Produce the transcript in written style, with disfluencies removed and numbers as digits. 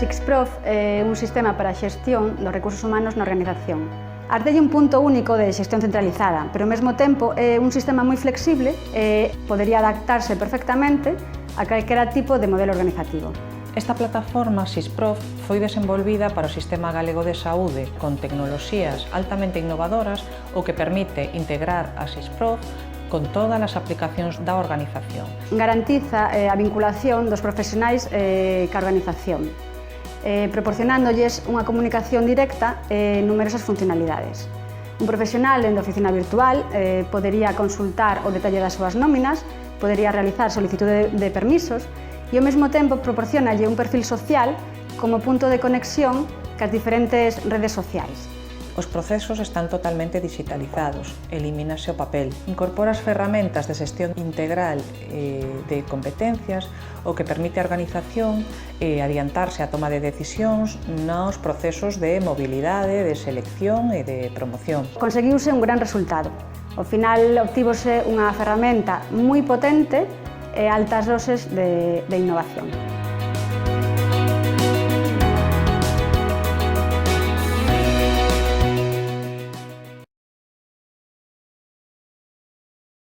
SIXPROF é un sistema para a xestión dos recursos humanos na organización. Arte é un punto único de xestión centralizada, pero ao mesmo tempo é un sistema moi flexible e podería adaptarse perfectamente a calquera tipo de modelo organizativo. Esta plataforma SIXPROF foi desenvolvida para o Sistema Galego de Saúde con tecnoloxías altamente innovadoras, o que permite integrar a SIXPROF con todas as aplicacións da organización. Garantiza a vinculación dos profesionais ca organización, proporcionándolles unha comunicación directa e numerosas funcionalidades. Un profesional en oficina virtual podería consultar o detalle das súas nóminas, podería realizar solicitude de permisos e ao mesmo tempo proporcionalle un perfil social como punto de conexión cas diferentes redes sociais. Os procesos están totalmente digitalizados, elimínase o papel, incorpora as ferramentas de xestión integral de competencias, o que permite a organización adiantarse a toma de decisións nos procesos de mobilidade, de selección e de promoción. Conseguiuse un gran resultado. Ao final obtívose unha ferramenta moi potente e altas doses de innovación.